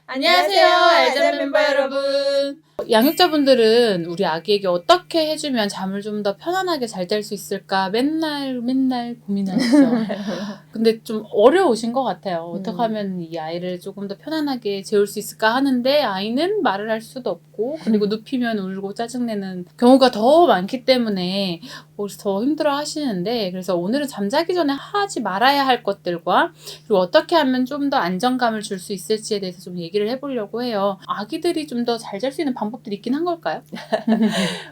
안녕하세요, 알자 멤버 여러분. 양육자분들은 우리 아기에게 어떻게 해주면 잠을 좀 더 편안하게 잘 잘 수 있을까 맨날 고민하시죠. 근데 좀 어려우신 것 같아요. 어떻게 하면 이 아이를 조금 더 편안하게 재울 수 있을까 하는데 아이는 말을 할 수도 없고 그리고 눕히면 울고 짜증내는 경우가 더 많기 때문에 더 힘들어 하시는데, 그래서 오늘은 잠자기 전에 하지 말아야 할 것들과 그리고 어떻게 하면 좀 더 안정감을 줄 수 있을지에 대해서 좀 얘기를 해보려고 해요. 아기들이 좀 더 잘 잘 수 있는 방법들이 있긴 한 걸까요?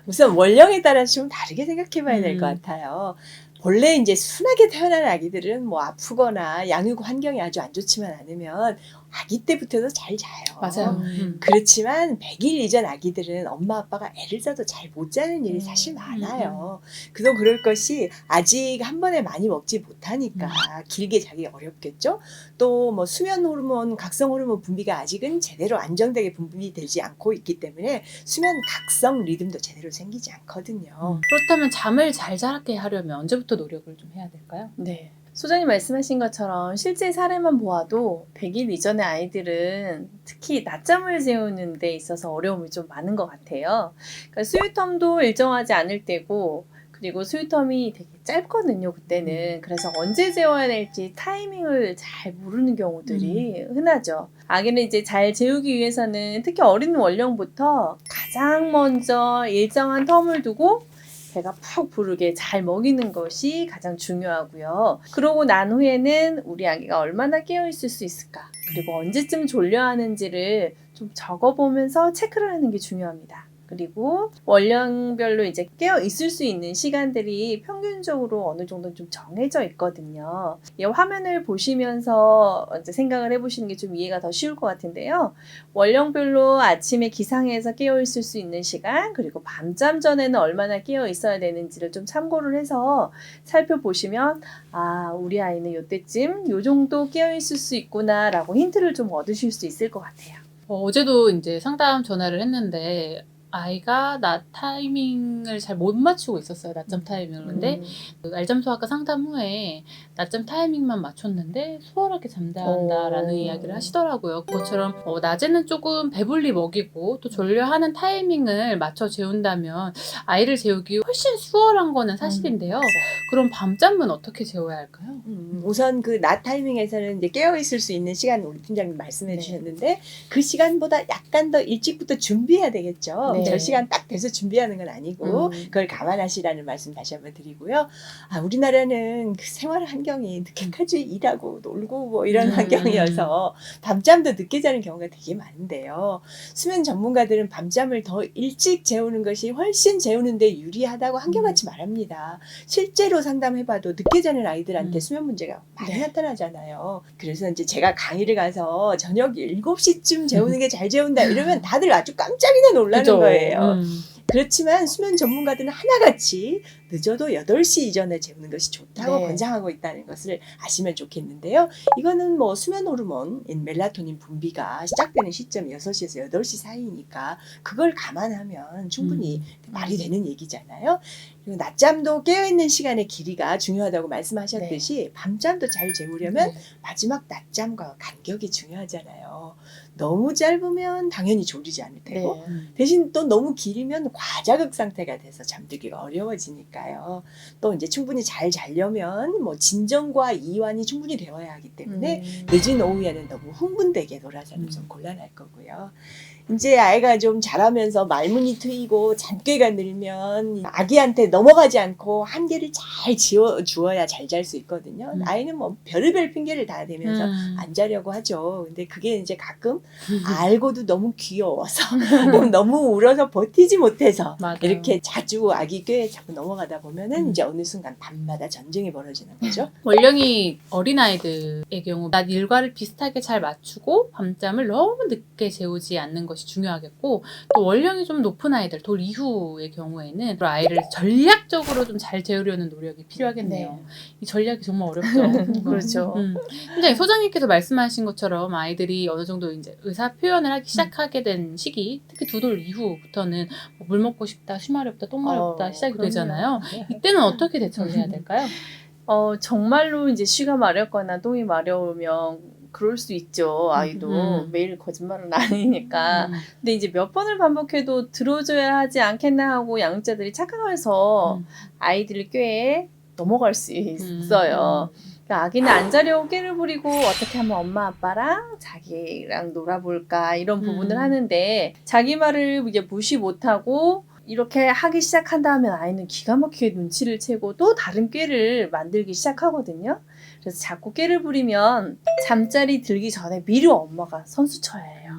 우선 원령에 따라서 좀 다르게 생각해 봐야 될 것 같아요. 본래 이제 순하게 태어난 아기들은 뭐 아프거나 양육 환경이 아주 안 좋지만 않으면 아기 때부터도 잘 자요. 맞아요. 그렇지만 100일 이전 아기들은 엄마 아빠가 애를 써도 잘 못 자는 일이 사실 많아요. 그도 그럴 것이 아직 한 번에 많이 먹지 못하니까 길게 자기 어렵겠죠. 또 뭐 수면 호르몬, 각성 호르몬 분비가 아직은 제대로 안정되게 분비되지 않고 있기 때문에 수면 각성 리듬도 제대로 생기지 않거든요. 그렇다면 잠을 잘 자게 하려면 언제부터 노력을 좀 해야 될까요? 네. 소장님 말씀하신 것처럼 실제 사례만 보아도 100일 이전의 아이들은 특히 낮잠을 재우는 데 있어서 어려움이 좀 많은 것 같아요. 그러니까 수유텀도 일정하지 않을 때고, 그리고 수유텀이 되게 짧거든요, 그때는. 그래서 언제 재워야 될지 타이밍을 잘 모르는 경우들이 흔하죠. 아기를 이제 잘 재우기 위해서는 특히 어린 원령부터 가장 먼저 일정한 텀을 두고 배가 푹 부르게 잘 먹이는 것이 가장 중요하고요. 그러고 난 후에는 우리 아기가 얼마나 깨어 있을 수 있을까, 그리고 언제쯤 졸려 하는지를 좀 적어보면서 체크를 하는 게 중요합니다. 그리고 원령별로 이제 깨어 있을 수 있는 시간들이 평균적으로 어느 정도 좀 정해져 있거든요. 이 화면을 보시면서 이제 생각을 해보시는 게 좀 이해가 더 쉬울 것 같은데요. 원령별로 아침에 기상해서 깨어 있을 수 있는 시간, 그리고 밤잠 전에는 얼마나 깨어 있어야 되는지를 좀 참고를 해서 살펴보시면, 아, 우리 아이는 요때쯤 요 정도 깨어 있을 수 있구나 라고 힌트를 좀 얻으실 수 있을 것 같아요. 어제도 이제 상담 전화를 했는데 아이가 낮 타이밍을 잘 못 맞추고 있었어요. 낮잠 타이밍을. 근데 그 알잠소아과 상담 후에 낮잠 타이밍만 맞췄는데 수월하게 잠자한다라는 이야기를 하시더라고요. 그것처럼 낮에는 조금 배불리 먹이고 또 졸려하는 타이밍을 맞춰 재운다면 아이를 재우기 훨씬 수월한 거는 사실인데요. 그럼 밤잠은 어떻게 재워야 할까요? 우선 그 낮 타이밍에서는 이제 깨어 있을 수 있는 시간 우리 팀장님 말씀해 네. 주셨는데 그 시간보다 약간 더 일찍부터 준비해야 되겠죠. 네. 저 시간 딱 돼서 준비하는 건 아니고 그걸 감안하시라는 말씀 다시 한번 드리고요. 아, 우리나라는 그 생활 환경이 늦게까지 일하고 놀고 뭐 이런 환경이어서 밤잠도 늦게 자는 경우가 되게 많은데요. 수면 전문가들은 밤잠을 더 일찍 재우는 것이 훨씬 재우는데 유리하다고 한결같이 말합니다. 실제로 상담해봐도 늦게 자는 아이들한테 수면 문제가 많이 나타나잖아요. 그래서 이제 제가 강의를 가서 저녁 7시쯤 재우는 게 잘 재운다 이러면 다들 아주 깜짝이나 놀라는 그죠? 거예요. 그렇지만 수면 전문가들은 하나같이 늦어도 8시 이전에 재우는 것이 좋다고 네. 권장하고 있다는 것을 아시면 좋겠는데요. 이거는 뭐 수면 호르몬인 멜라토닌 분비가 시작되는 시점이 6시에서 8시 사이니까 그걸 감안하면 충분히 말이 되는 얘기잖아요. 그리고 낮잠도 깨어있는 시간의 길이가 중요하다고 말씀하셨듯이 밤잠도 잘 재우려면 마지막 낮잠과 간격이 중요하잖아요. 너무 짧으면 당연히 졸리지 않을 테고 대신 또 너무 길면 과자극 상태가 돼서 잠들기가 어려워지니까요. 또 이제 충분히 잘 자려면 뭐 진정과 이완이 충분히 되어야 하기 때문에 늦은 오후에는 너무 흥분되게 놀아서는 좀 곤란할 거고요. 이제 아이가 좀 자라면서 말문이 트이고 잠깨가 늘면 아기한테 넘어가지 않고 한계를 잘 지어 주어야 잘 잘 수 있거든요. 아이는 뭐 별의별 핑계를 다 대면서 안 자려고 하죠. 근데 그게 이제 가끔 알고도 너무 귀여워서 너무 울어서 버티지 못해서 맞아요. 이렇게 자주 아기 꾀에 자꾸 넘어가다 보면은 이제 어느 순간 밤마다 전쟁이 벌어지는 거죠. 원령이 어린아이들의 경우 낮 일과를 비슷하게 잘 맞추고 밤잠을 너무 늦게 재우지 않는 것이 중요하겠고, 또 원령이 좀 높은 아이들, 돌 이후의 경우에는 아이를 전략적으로 좀 잘 재우려는 노력이 필요하겠네요. 이 전략이 정말 어렵죠. 그렇죠. 팀장님, 소장님께서 말씀하신 것처럼 아이들이 어느 정도 이제 의사 표현을 하기 시작하게 된 시기, 특히 두 돌 이후부터는 뭐물 먹고 싶다, 쉬 마렵다, 똥 마렵다 시작이 그럼요. 되잖아요. 이때는 어떻게 대처를 해야 될까요? 정말로 이제 쉬가 마렵거나 똥이 마려우면 그럴 수 있죠. 아이도 매일 거짓말은 아니니까. 근데 이제 몇 번을 반복해도 들어줘야 하지 않겠나 하고 양육자들이 착각해서 아이들 꾀에 넘어갈 수 있어요. 그러니까 아기는 안 자려고 깨를 부리고 어떻게 하면 엄마 아빠랑 자기랑 놀아볼까 이런 부분을 하는데 자기 말을 이제 무시 못하고 이렇게 하기 시작한다 하면 아이는 기가 막히게 눈치를 채고 또 다른 꾀를 만들기 시작하거든요. 그래서 자꾸 꾀를 부리면 잠자리 들기 전에 미리 엄마가 선수 쳐야 해요.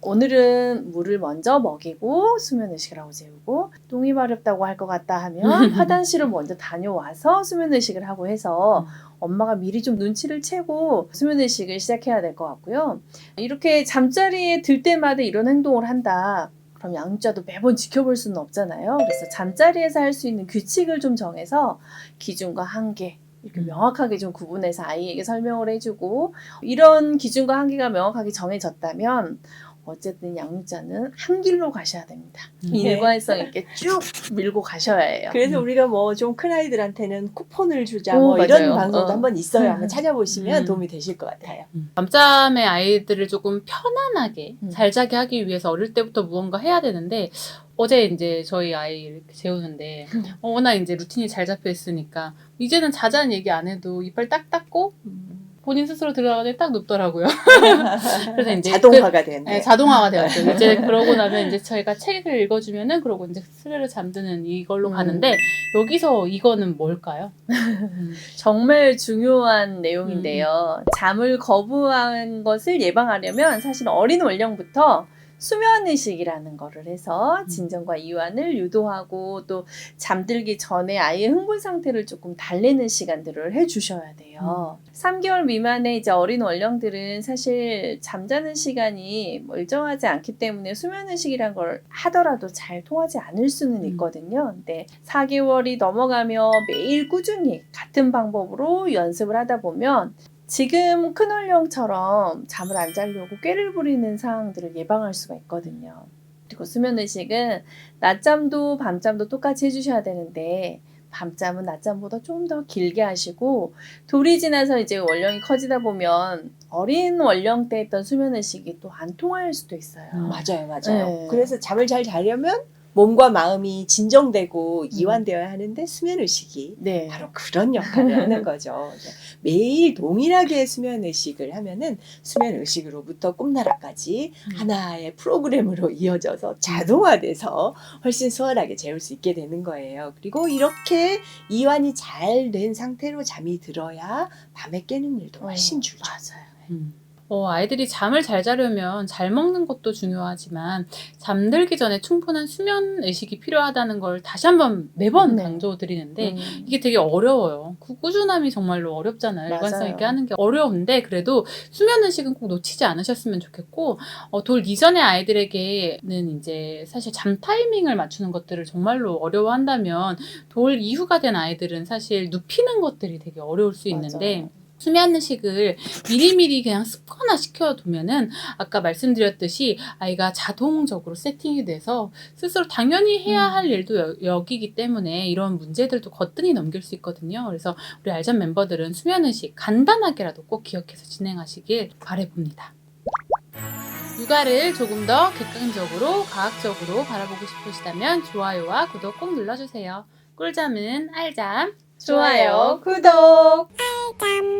오늘은 물을 먼저 먹이고 수면 의식을 하고 재우고 똥이 마렵다고 할 것 같다 하면 화장실을 먼저 다녀와서 수면 의식을 하고 해서 엄마가 미리 좀 눈치를 채고 수면 의식을 시작해야 될 것 같고요. 이렇게 잠자리에 들 때마다 이런 행동을 한다. 그럼 양육자도 매번 지켜볼 수는 없잖아요. 그래서 잠자리에서 할 수 있는 규칙을 좀 정해서 기준과 한계 이렇게 명확하게 좀 구분해서 아이에게 설명을 해주고 이런 기준과 한계가 명확하게 정해졌다면 어쨌든 양육자는 한 길로 가셔야 됩니다. 일관성 있게 쭉 밀고 가셔야 해요. 그래서 우리가 뭐 좀 큰 아이들한테는 쿠폰을 주자 오, 뭐 맞아요. 이런 방송도 한번 있어요. 한번 찾아보시면 도움이 되실 것 같아요. 밤잠의 아이들을 조금 편안하게 잘 자게 하기 위해서 어릴 때부터 무언가 해야 되는데 어제 이제 저희 아이 이렇게 재우는데 워낙 이제 루틴이 잘 잡혀 있으니까 이제는 자자는 얘기 안 해도 이빨 딱 닦고 본인 스스로 들어가더니 딱 눕더라고요. 그래서 이제 자동화가 되네. 네, 자동화가 되었죠. 이제 그러고 나면 이제 저희가 책을 읽어주면은 그러고 이제 스르르 잠드는 이걸로 가는데 여기서 이거는 뭘까요? 정말 중요한 내용인데요. 잠을 거부한 것을 예방하려면 사실 어린 연령부터 수면의식이라는 거를 해서 진정과 이완을 유도하고 또 잠들기 전에 아이의 흥분 상태를 조금 달래는 시간들을 해주셔야 돼요. 3개월 미만의 이제 어린 원령들은 사실 잠자는 시간이 뭐 일정하지 않기 때문에 수면의식이란 걸 하더라도 잘 통하지 않을 수는 있거든요. 근데 4개월이 넘어가며 매일 꾸준히 같은 방법으로 연습을 하다 보면 지금 큰 원령처럼 잠을 안 자려고 꾀를 부리는 상황들을 예방할 수가 있거든요. 그리고 수면의식은 낮잠도 밤잠도 똑같이 해주셔야 되는데 밤잠은 낮잠보다 좀 더 길게 하시고 돌이 지나서 이제 원령이 커지다 보면 어린 원령 때 했던 수면의식이 또 안 통할 수도 있어요. 맞아요. 네. 그래서 잠을 잘 자려면 몸과 마음이 진정되고 이완되어야 하는데 수면의식이 네. 바로 그런 역할을 하는 거죠. 매일 동일하게 수면의식을 하면은 수면의식으로부터 꿈나라까지 하나의 프로그램으로 이어져서 자동화돼서 훨씬 수월하게 재울 수 있게 되는 거예요. 그리고 이렇게 이완이 잘 된 상태로 잠이 들어야 밤에 깨는 일도 훨씬 줄죠. 맞아요. 아이들이 잠을 잘 자려면 잘 먹는 것도 중요하지만 잠들기 전에 충분한 수면 의식이 필요하다는 걸 다시 한번 매번 네. 강조드리는데 이게 되게 어려워요. 그 꾸준함이 정말로 어렵잖아요. 일관성 있게 하는 게 어려운데 그래도 수면 의식은 꼭 놓치지 않으셨으면 좋겠고 돌 이전의 아이들에게는 이제 사실 잠 타이밍을 맞추는 것들을 정말로 어려워한다면 돌 이후가 된 아이들은 사실 눕히는 것들이 되게 어려울 수 있는데 맞아요. 수면의식을 미리미리 그냥 습관화 시켜두면은 아까 말씀드렸듯이 아이가 자동적으로 세팅이 돼서 스스로 당연히 해야 할 일도 여기기 때문에 이런 문제들도 거뜬히 넘길 수 있거든요. 그래서 우리 알잠 멤버들은 수면의식 간단하게라도 꼭 기억해서 진행하시길 바라봅니다. 육아를 조금 더 객관적으로 과학적으로 바라보고 싶으시다면 좋아요와 구독 꼭 눌러주세요. 꿀잠은 알잠 좋아요, 구독! 땀